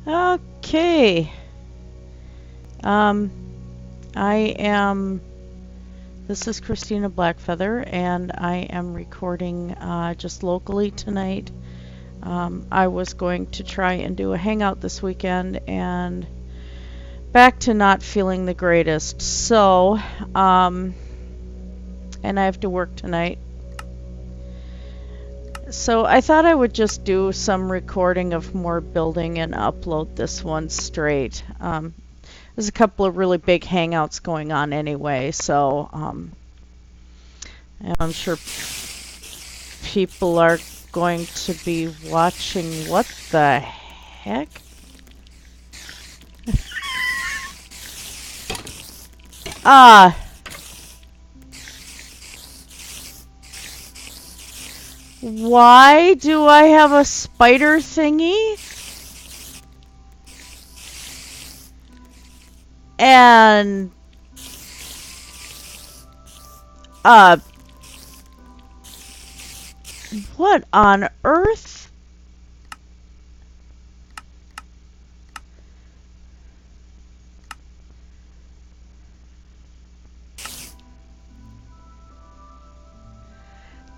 Okay. Um, I am. This is Christina Blackfeather, and I am recording just locally tonight. I was going to try and do a hangout this weekend, and back to not feeling the greatest. So, and I have to work tonight. So I thought I would just do some recording of more building and upload this one straight. There's a couple of really big hangouts going on anyway, so and I'm sure people are going to be watching. What the heck? Why do I have a spider thingy? And what on earth?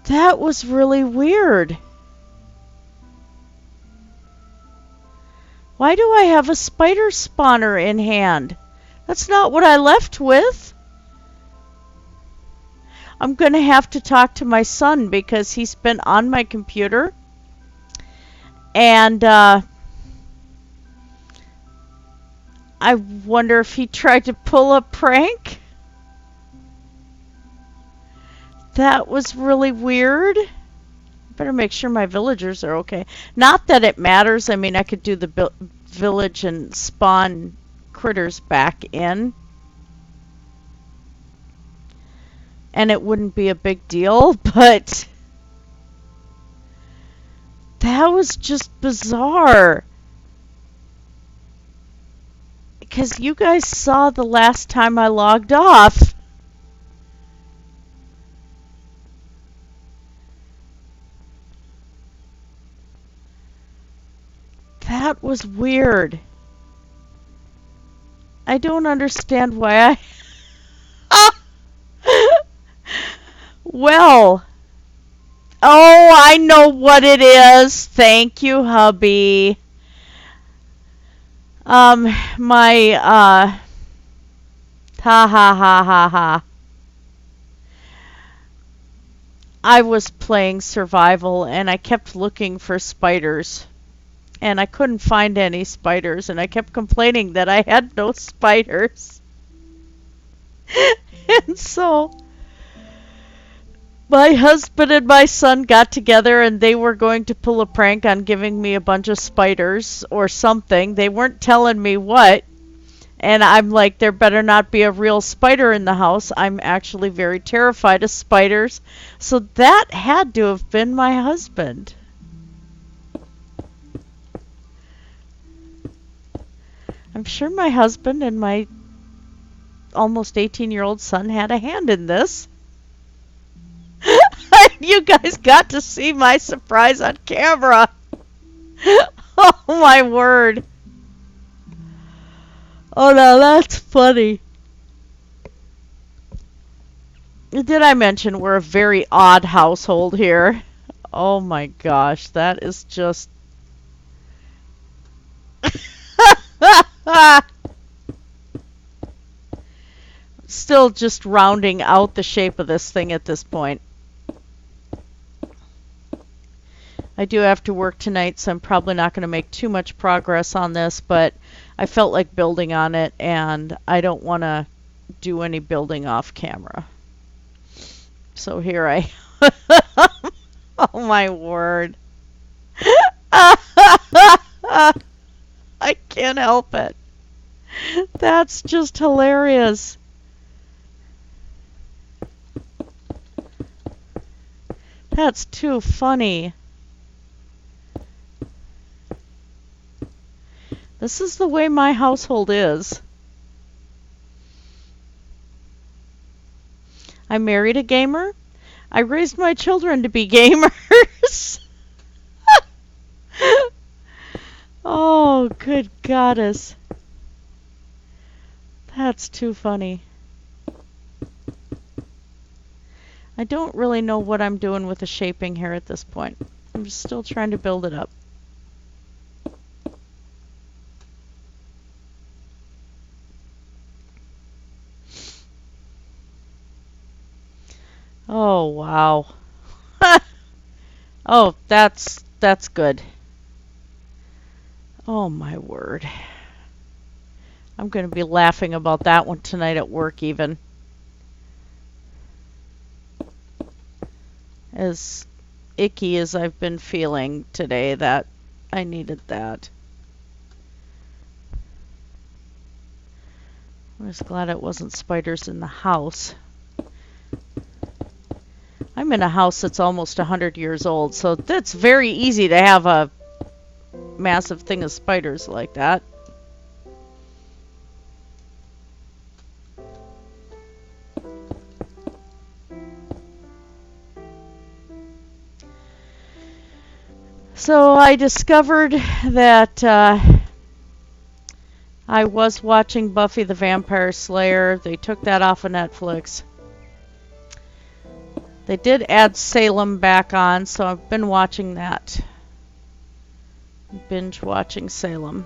That was really weird. Why do I have a spider spawner in hand? That's not what I left with. I'm going to have to talk to my son because he's been on my computer. And I wonder if he tried to pull a prank. That was really weird. Better make sure my villagers are okay. Not that it matters. I mean, I could do the village and spawn critters back in, and it wouldn't be a big deal, but that was just bizarre. Because you guys saw the last time I logged off. That was weird. I don't understand why Well. Oh, I know what it is. Thank you, hubby. My, ha ha ha ha ha. I was playing survival and I kept looking for spiders. And I couldn't find any spiders, and I kept complaining that I had no spiders. And so my husband and my son got together, and they were going to pull a prank on giving me a bunch of spiders or something. They weren't telling me what. And I'm like, there better not be a real spider in the house. I'm actually very terrified of spiders. So that had to have been my husband. I'm sure my husband and my almost 18-year-old son had a hand in this. You guys got to see my surprise on camera. Oh my word. Oh no, that's funny. Did I mention we're a very odd household here? Oh my gosh, that is just... Still just rounding out the shape of this thing at this point. I do have to work tonight, so I'm probably not going to make too much progress on this, but I felt like building on it, and I don't want to do any building off camera. So here I am. Oh my word. I can't help it. That's just hilarious. That's too funny. This is the way my household is. I married a gamer. I raised my children to be gamers. Oh, Oh, good goddess. That's too funny. I don't really know what I'm doing with the shaping here at this point. I'm just still trying to build it up. Oh, wow. Oh, that's good. Oh, my word. I'm going to be laughing about that one tonight at work even. As icky as I've been feeling today, that I needed that. I was glad it wasn't spiders in the house. I'm in a house that's almost 100 years old, so that's very easy to have a massive thing of spiders like that. So I discovered that I was watching Buffy the Vampire Slayer. They took that off of Netflix. They did add Salem back on, so I've been watching that. Binge watching Salem.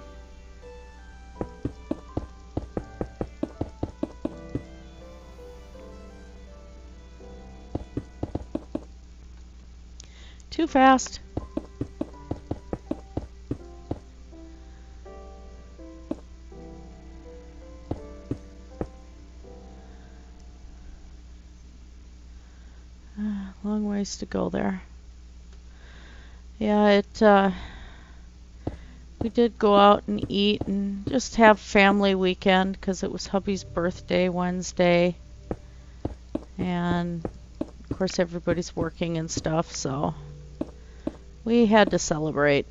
Too fast. Long ways to go there. Yeah, we did go out and eat and just have family weekend because it was hubby's birthday Wednesday. And of course everybody's working and stuff, so we had to celebrate.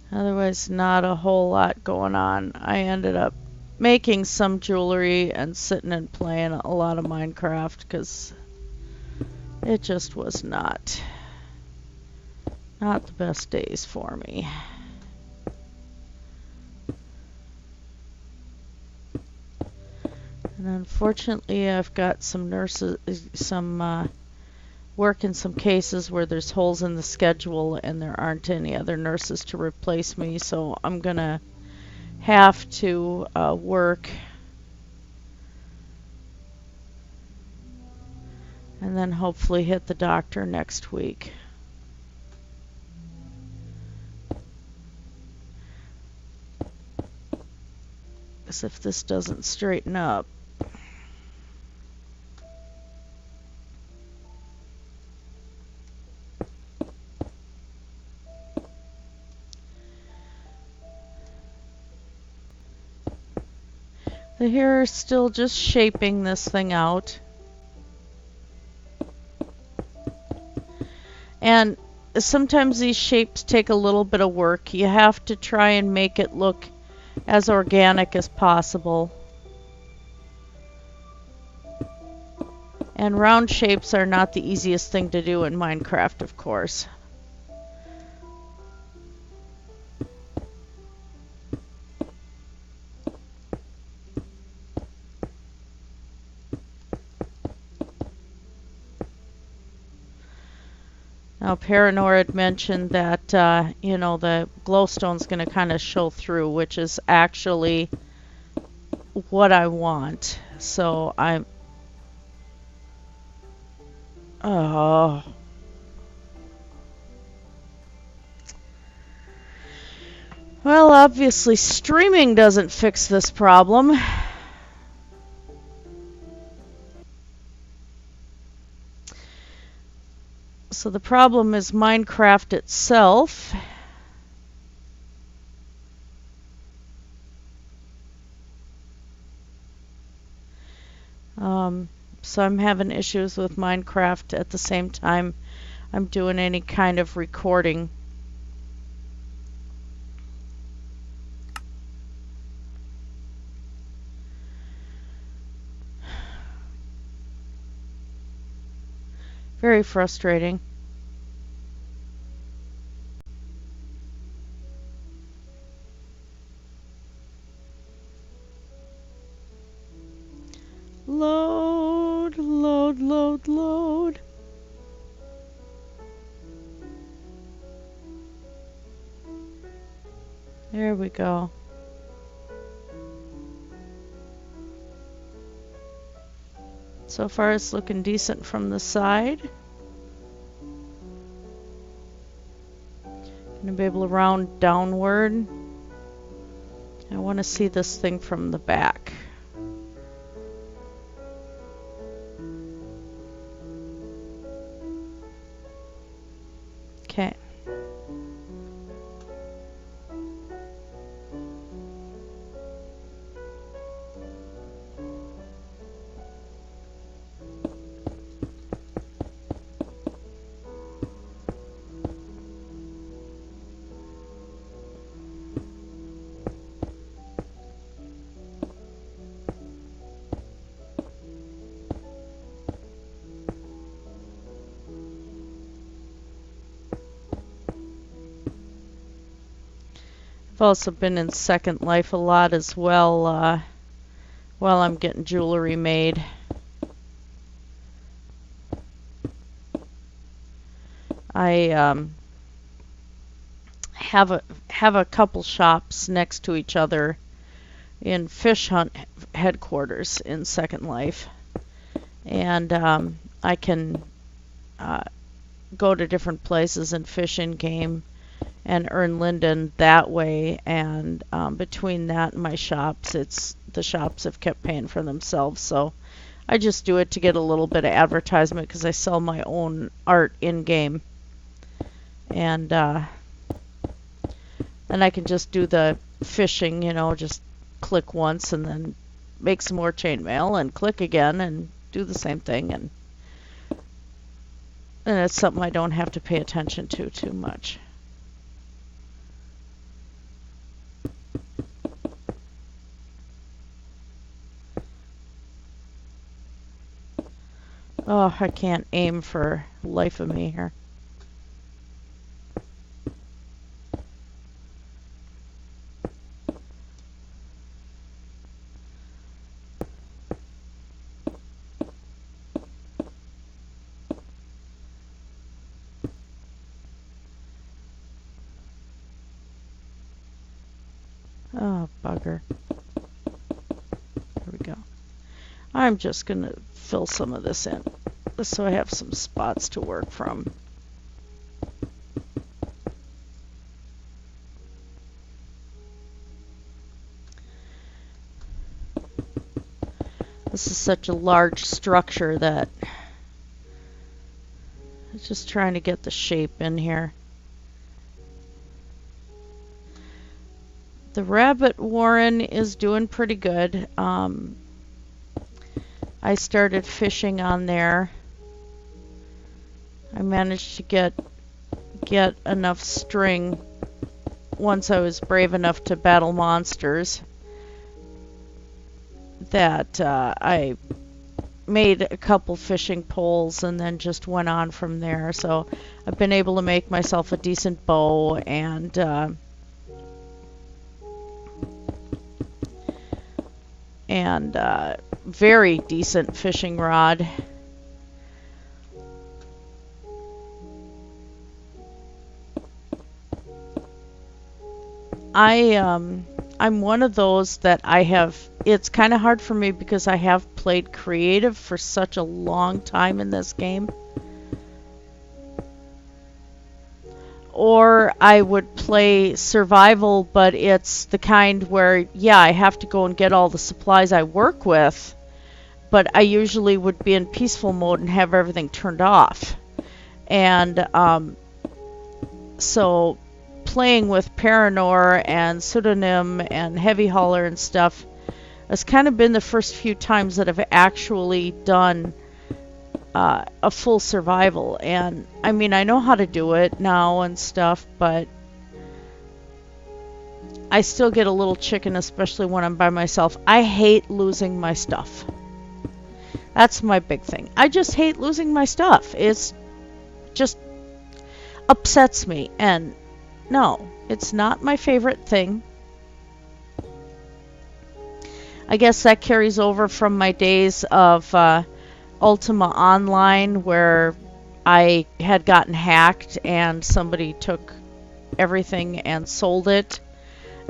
Otherwise, not a whole lot going on. I ended up making some jewelry and sitting and playing a lot of Minecraft because it just was not the best days for me. And unfortunately, I've got some work in some cases where there's holes in the schedule and there aren't any other nurses to replace me, so I'm gonna have to work and then hopefully hit the doctor next week. Because if this doesn't straighten up, the hair is still just shaping this thing out. And sometimes these shapes take a little bit of work. You have to try and make it look as organic as possible. And round shapes are not the easiest thing to do in Minecraft, of course. Now, Paranor had mentioned that, you know, the glowstone's going to kind of show through, which is actually what I want. So I'm... Oh. Well, obviously streaming doesn't fix this problem. So the problem is Minecraft itself. So I'm having issues with Minecraft at the same time I'm doing any kind of recording. Very frustrating. There we go. So far it's looking decent from the side. Gonna be able to round downward. I want to see this thing from the back. Okay. I've also been in Second Life a lot as well while I'm getting jewelry made. I have a couple shops next to each other in Fish Hunt headquarters in Second Life, and I can go to different places and fish in game and earn linden that way, and between that and my shops, the shops have kept paying for themselves, so I just do it to get a little bit of advertisement because I sell my own art in game, and then I can just do the fishing, you know, just click once and then make some more chainmail and click again and do the same thing, and it's something I don't have to pay attention to too much. Oh, I can't aim for the life of me here. Oh, bugger. There we go. I'm just going to fill some of this in, just so I have some spots to work from. This is such a large structure that I'm just trying to get the shape in here. The rabbit warren is doing pretty good. I started fishing on there. I managed to get enough string once I was brave enough to battle monsters that I made a couple fishing poles and then just went on from there. So I've been able to make myself a decent bow and very decent fishing rod. I'm one of those that it's kind of hard for me because I have played creative for such a long time in this game. Or I would play survival, but it's the kind where, yeah, I have to go and get all the supplies I work with, but I usually would be in peaceful mode and have everything turned off. And so playing with Paranor and Pseudonym and Heavy Hauler and stuff has kind of been the first few times that I've actually done a full survival. And I mean, I know how to do it now and stuff, but I still get a little chicken, especially when I'm by myself. I hate losing my stuff. That's my big thing. I just hate losing my stuff. It's just upsets me, and no, it's not my favorite thing. I guess that carries over from my days of Ultima Online, where I had gotten hacked and somebody took everything and sold it,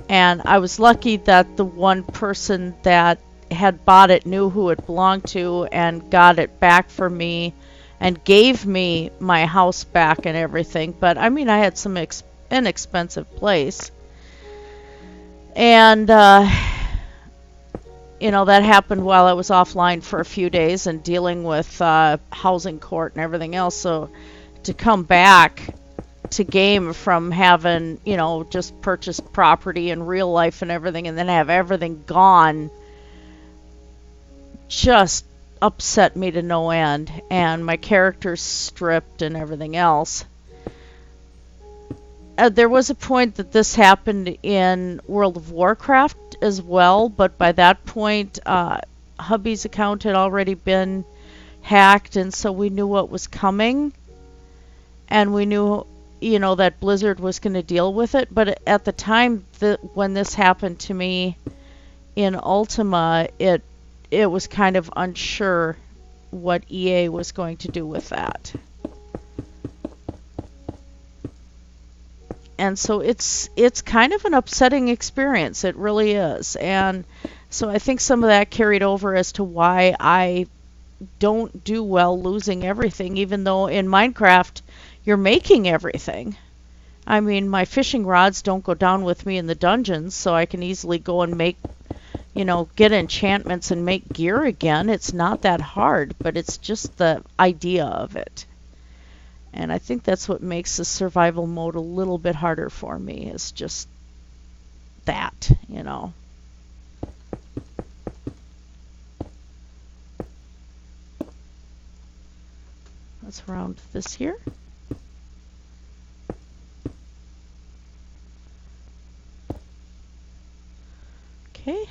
And I was lucky that the one person that had bought it knew who it belonged to and got it back for me and gave me my house back and everything. But I mean, I had some inexpensive place. And, you know, that happened while I was offline for a few days and dealing with housing court and everything else. So to come back to game from having, you know, just purchased property in real life and everything, and then have everything gone, just upset me to no end. And my character's stripped and everything else. There was a point that this happened in World of Warcraft as well, but by that point, hubby's account had already been hacked, and so we knew what was coming, and we knew, you know, that Blizzard was going to deal with it. But at the time when this happened to me in Ultima, it was kind of unsure what EA was going to do with that. And so it's kind of an upsetting experience. It really is. And so I think some of that carried over as to why I don't do well losing everything, even though in Minecraft you're making everything. I mean, my fishing rods don't go down with me in the dungeons, so I can easily go and make, you know, get enchantments and make gear again. It's not that hard, but it's just the idea of it. And I think that's what makes the survival mode a little bit harder for me, is just that, you know. Let's round this here. Okay.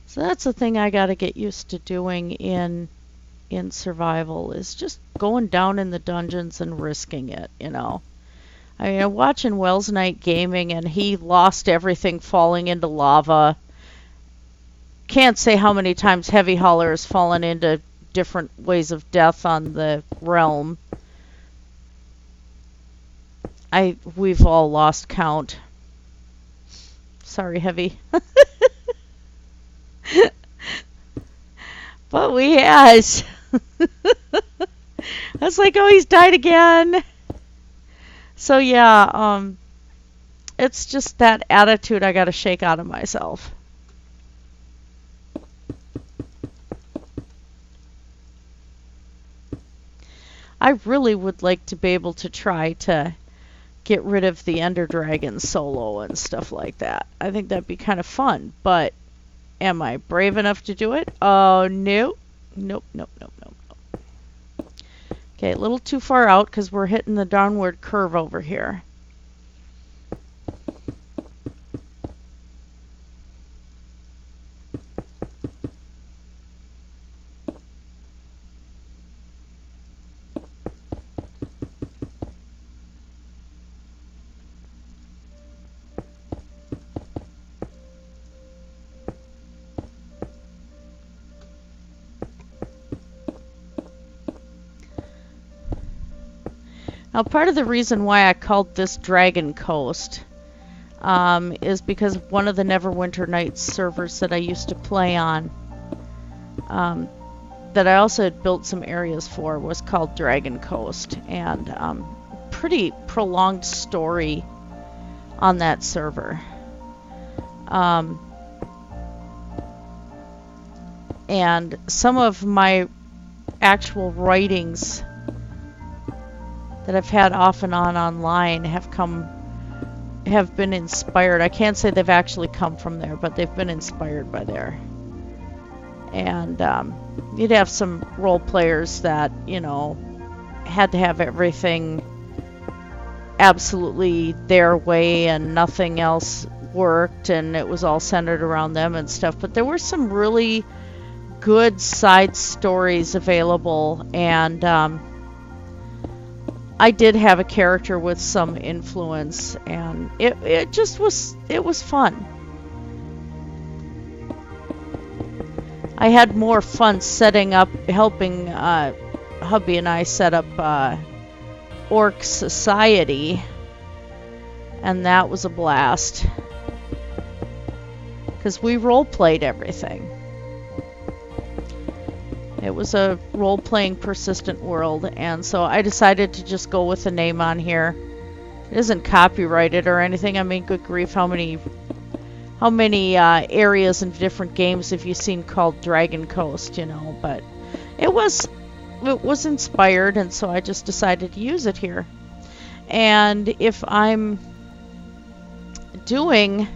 So that's the thing I got to get used to doing in survival, is just going down in the dungeons and risking it, you know. I mean, I'm watching Wells Night Gaming, and he lost everything falling into lava. Can't say how many times Heavy Hauler has fallen into different ways of death on the realm. We've all lost count. Sorry, Heavy. But we has. I was like, oh, he's died again. So yeah, it's just that attitude I gotta shake out of myself. I really would like to be able to try to get rid of the Ender Dragon solo and stuff like that. I think that'd be kind of fun, but am I brave enough to do it? Oh, no. Nope, nope, nope, nope, nope. Okay, a little too far out because we're hitting the downward curve over here. Now, part of the reason why I called this Dragon Coast is because one of the Neverwinter Nights servers that I used to play on, that I also had built some areas for, was called Dragon Coast, and pretty prolonged story on that server. And some of my actual writings that I've had off and on online have been inspired. I can't say they've actually come from there, but they've been inspired by there. And you'd have some role players that, you know, had to have everything absolutely their way and nothing else worked, and it was all centered around them and stuff. But there were some really good side stories available, and I did have a character with some influence, and it was fun. I had more fun setting up, helping hubby and I set up Orc Society, and that was a blast because we role-played everything. It was a role-playing persistent world, and so I decided to just go with the name on here. It isn't copyrighted or anything. I mean, good grief, how many areas in different games have you seen called Dragon Coast, you know? But it was inspired, and so I just decided to use it here. And if I'm doing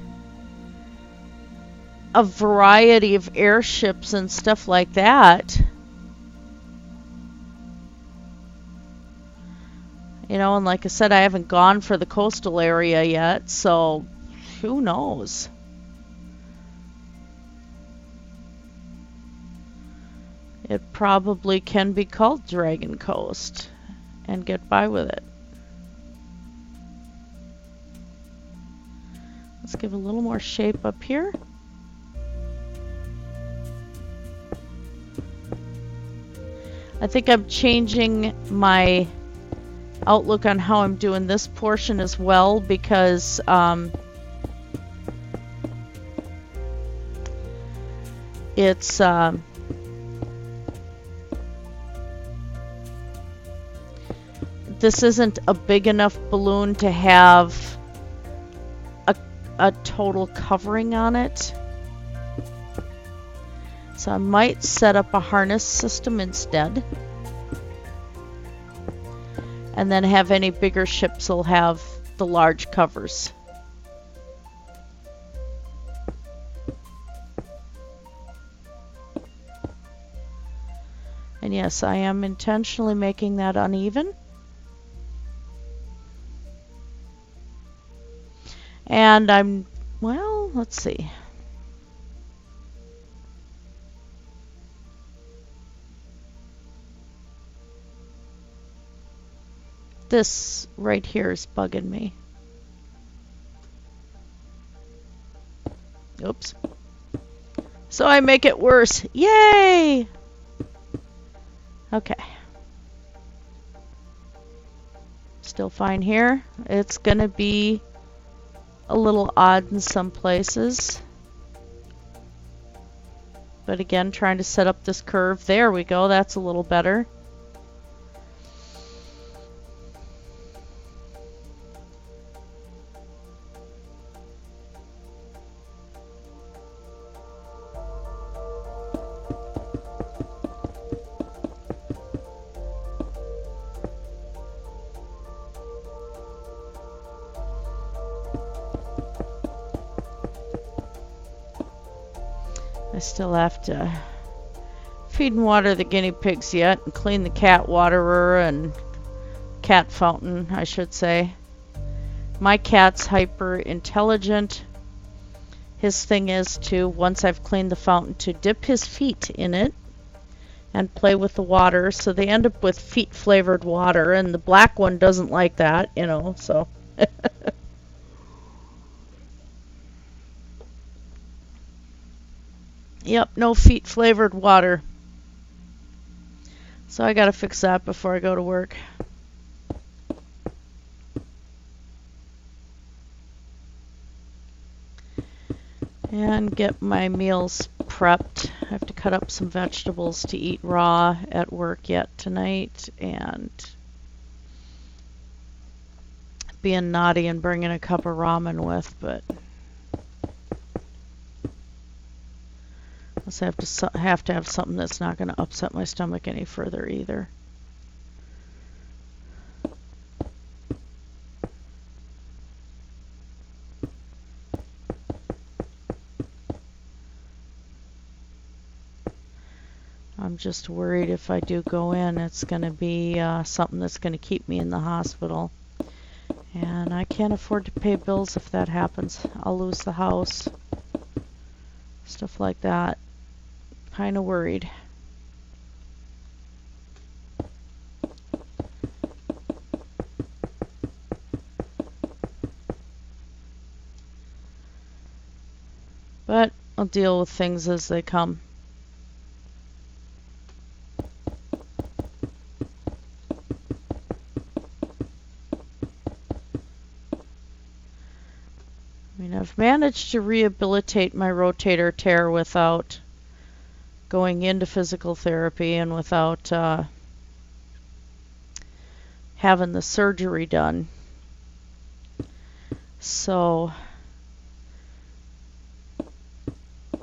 a variety of airships and stuff like that, you know, and like I said, I haven't gone for the coastal area yet, so who knows? It probably can be called Dragon Coast and get by with it. Let's give a little more shape up here. I think I'm changing my outlook on how I'm doing this portion as well, because it's this isn't a big enough balloon to have a total covering on it. So I might set up a harness system instead. And then have any bigger ships will have the large covers. And yes, I am intentionally making that uneven. And well, let's see. This right here is bugging me. Oops. So I make it worse. Yay! Okay. Still fine here. It's gonna be a little odd in some places. But again, trying to set up this curve. There we go. That's a little better. I still have to feed and water the guinea pigs yet, and clean the cat waterer and cat fountain, I should say. My cat's hyper intelligent. His thing is to, once I've cleaned the fountain, to dip his feet in it and play with the water, so they end up with feet flavored water, and the black one doesn't like that, you know, so. Yep, no feet flavored water. So I gotta fix that before I go to work. And get my meals prepped. I have to cut up some vegetables to eat raw at work yet tonight, and being naughty and bringing a cup of ramen with, but I have to have something that's not going to upset my stomach any further either. I'm just worried if I do go in, it's going to be something that's going to keep me in the hospital. And I can't afford to pay bills if that happens. I'll lose the house. Stuff like that. Kind of worried. But I'll deal with things as they come. managed to rehabilitate my rotator tear without going into physical therapy and without having the surgery done. So,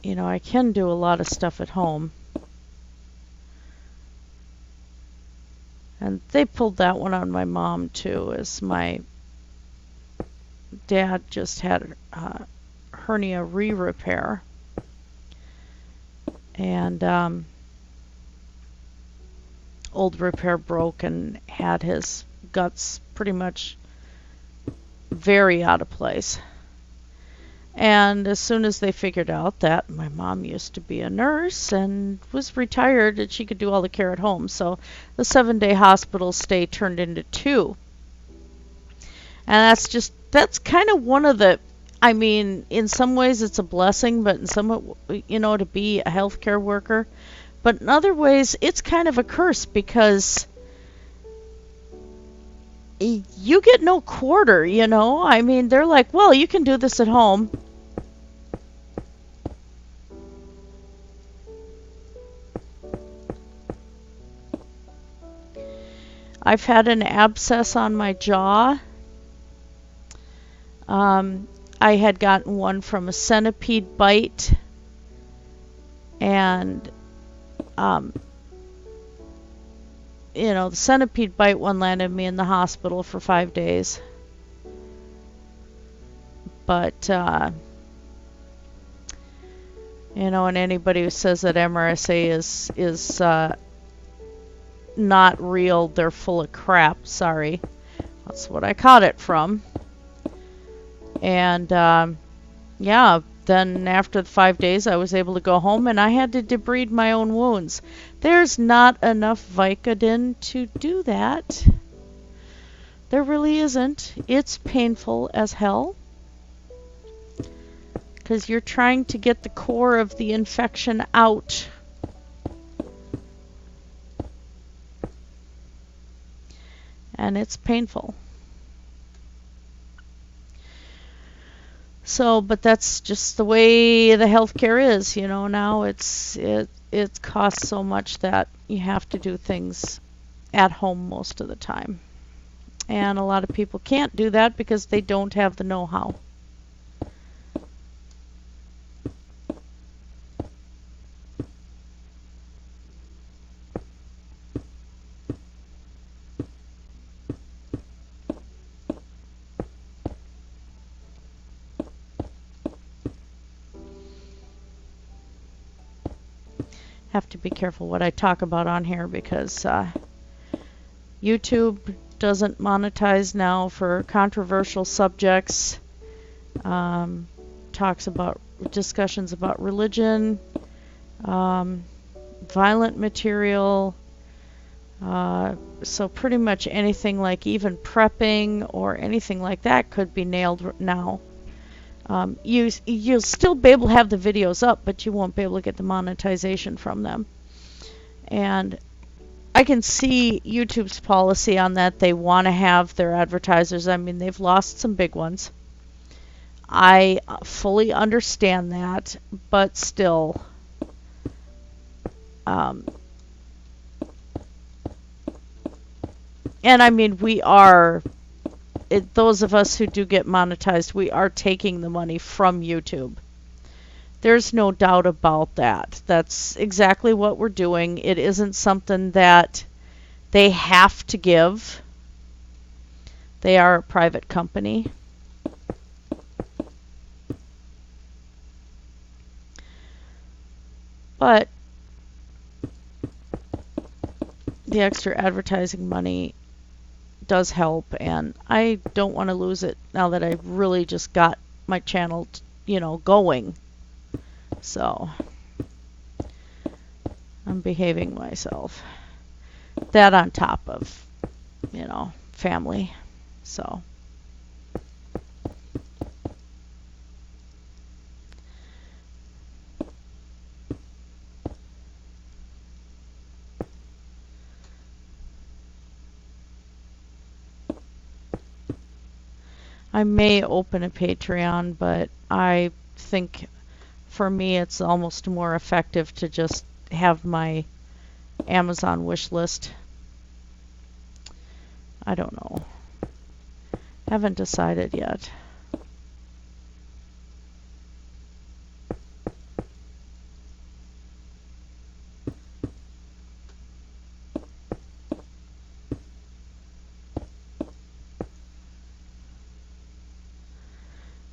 you know, I can do a lot of stuff at home. And they pulled that one on my mom too, as my dad just had hernia re-repair. And old repair broke and had his guts pretty much very out of place. And as soon as they figured out that my mom used to be a nurse and was retired and she could do all the care at home, so the 7-day hospital stay turned into 2. And that's kind of one of the, I mean, in some ways it's a blessing, but in some, you know, to be a healthcare worker. But in other ways, it's kind of a curse because you get no quarter, you know? I mean, they're like, well, you can do this at home. I've had an abscess on my jaw. I had gotten one from a centipede bite. And, you know, the centipede bite one landed me in the hospital for 5 days. But, you know, and anybody who says that MRSA is not real, they're full of crap. Sorry. That's what I caught it from. And, yeah, then after the 5 days, I was able to go home, and I had to debride my own wounds. There's not enough Vicodin to do that. There really isn't. It's painful as hell, because you're trying to get the core of the infection out. And it's painful. So, but that's just the way the healthcare is, you know. Now it costs so much that you have to do things at home most of the time. And a lot of people can't do that because they don't have the know-how. Have to be careful what I talk about on here because YouTube doesn't monetize now for controversial subjects. Talks about discussions about religion, violent material. So pretty much anything like even prepping or anything like that could be nailed now. You'll still be able to have the videos up, but you won't be able to get the monetization from them. And I can see YouTube's policy on that. They want to have their advertisers. I mean, they've lost some big ones. I fully understand that, but still, and I mean, those of us who do get monetized, we are taking the money from YouTube. There's no doubt about that. That's exactly what we're doing. It isn't something that they have to give. They are a private company. But the extra advertising money does help, and I don't want to lose it now that I've really just got my channel, you know, going. So I'm behaving myself. That on top of, you know, family. So I may open a Patreon, but I think for me it's almost more effective to just have my Amazon wish list. I don't know. Haven't decided yet.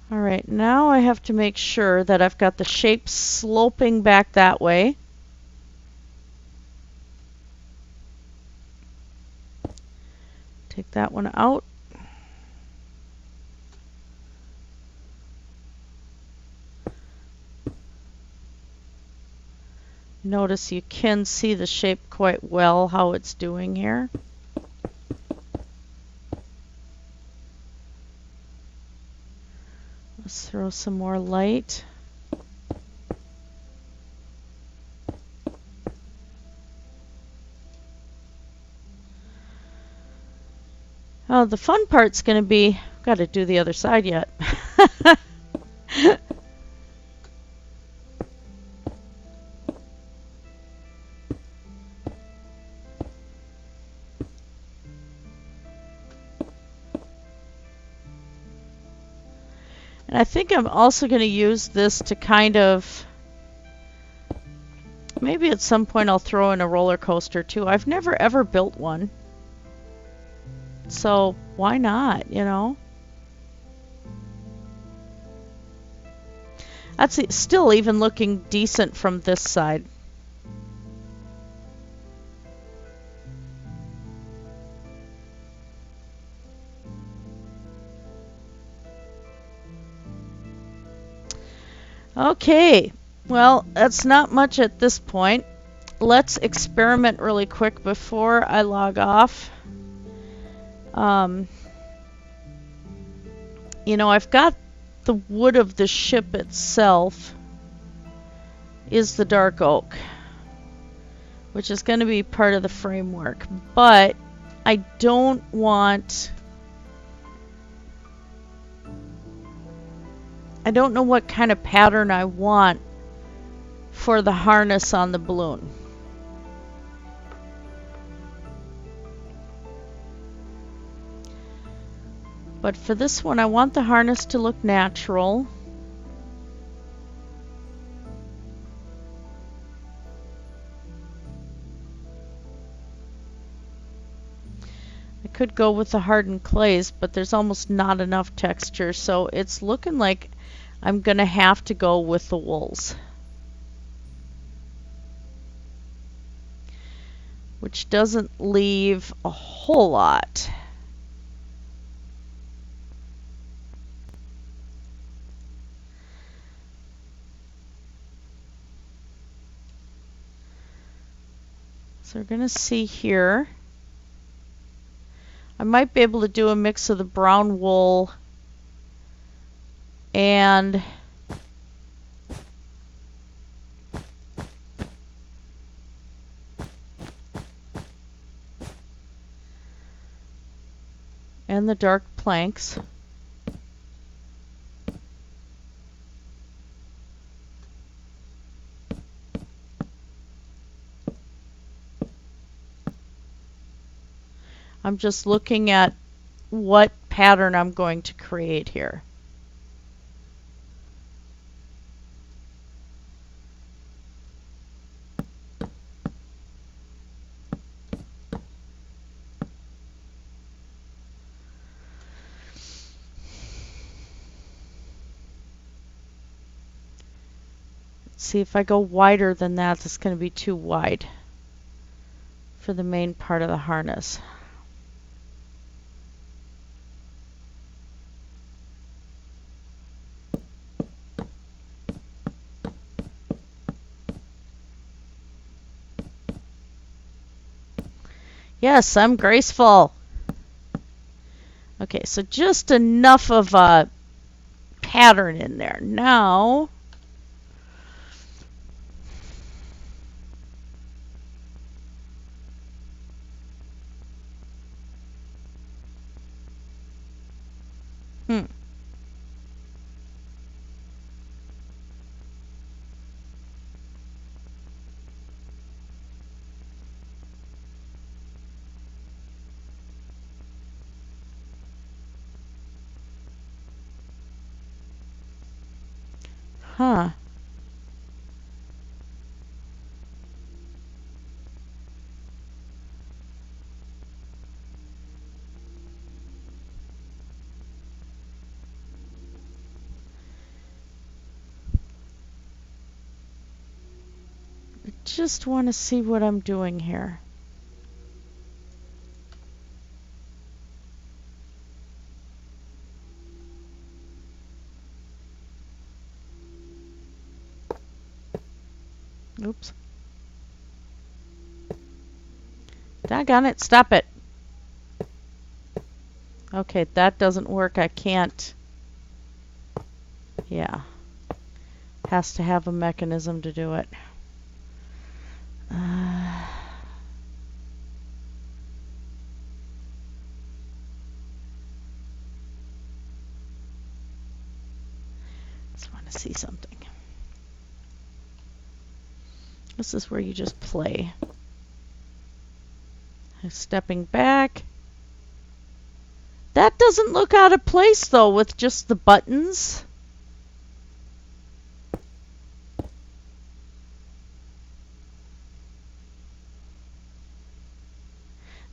Alright, now I have to make sure that I've got the shape sloping back that way. Take that one out. Notice you can see the shape quite well, how it's doing here. Let's throw some more light. Oh, the fun part's going to be, got to do the other side yet. And I think I'm also going to use this to kind of, maybe at some point I'll throw in a roller coaster too. I've never ever built one. So why not, you know? That's still even looking decent from this side. Okay, well, that's not much at this point. Let's experiment really quick before I log off. You know, I've got the wood of the ship itself is the dark oak, which is going to be part of the framework, but I don't want... I don't know what kind of pattern I want for the harness on the balloon. But for this one, I want the harness to look natural. I could go with the hardened clays, but there's almost not enough texture, so it's looking like I'm going to have to go with the wools, which doesn't leave a whole lot. So we're going to see here. I might be able to do a mix of the brown wool and the dark planks. I'm just looking at what pattern I'm going to create here. See, if I go wider than that, it's going to be too wide for the main part of the harness. Yes, I'm graceful. Okay, so just enough of a pattern in there. Now, Huh. I just want to see what I'm doing here. Oops. Doggone it, stop it. Okay, that doesn't work. I can't. Yeah. Has to have a mechanism to do it. Just want to see something. This is where you just play. Stepping back. That doesn't look out of place though with just the buttons.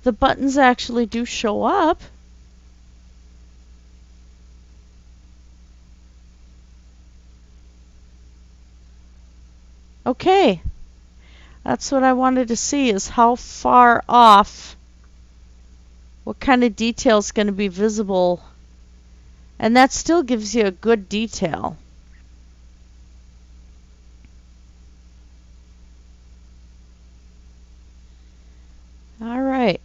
The buttons actually do show up. Okay. That's what I wanted to see, is how far off, what kind of detail is going to be visible. And that still gives you a good detail. All right.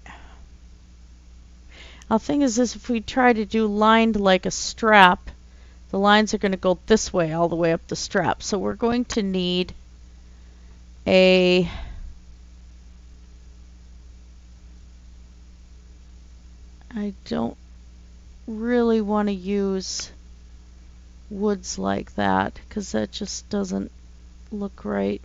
Now the thing is this, if we try to do lined like a strap, the lines are going to go this way all the way up the strap. So we're going to need I don't really want to use woods like that because that just doesn't look right.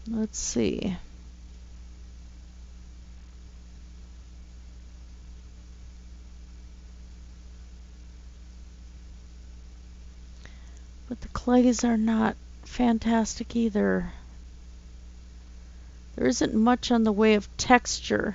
Let's see. But the clays are not fantastic either. There isn't much on the way of texture.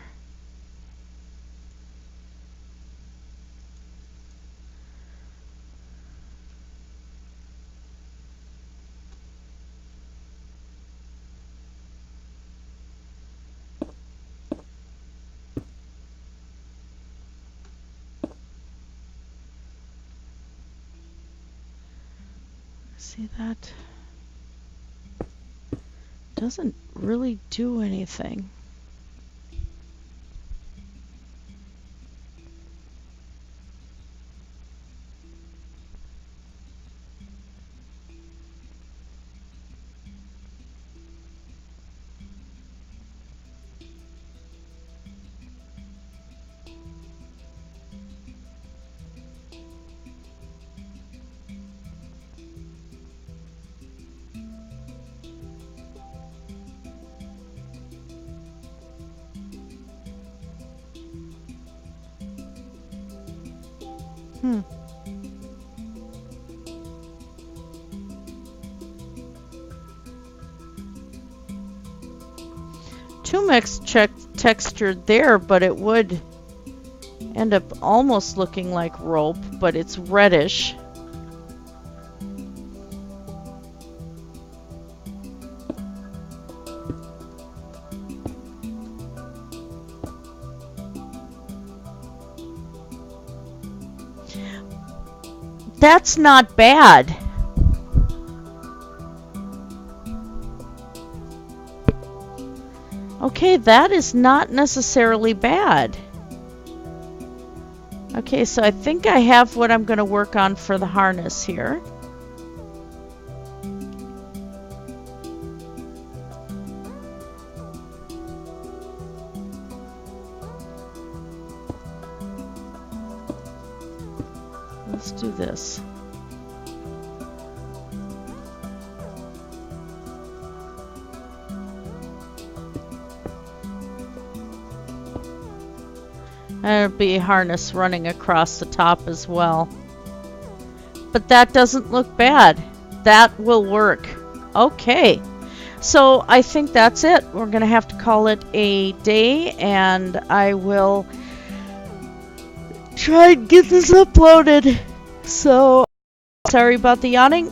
See, that doesn't really do anything. Too much texture there, but it would end up almost looking like rope, but it's reddish. That's not bad. Okay, that is not necessarily bad. Okay, so I think I have what I'm going to work on for the harness here. Let's do this. There'll be a harness running across the top as well. But that doesn't look bad. That will work. Okay. So I think that's it. We're going to have to call it a day, and I will try and get this uploaded. So sorry about the yawning.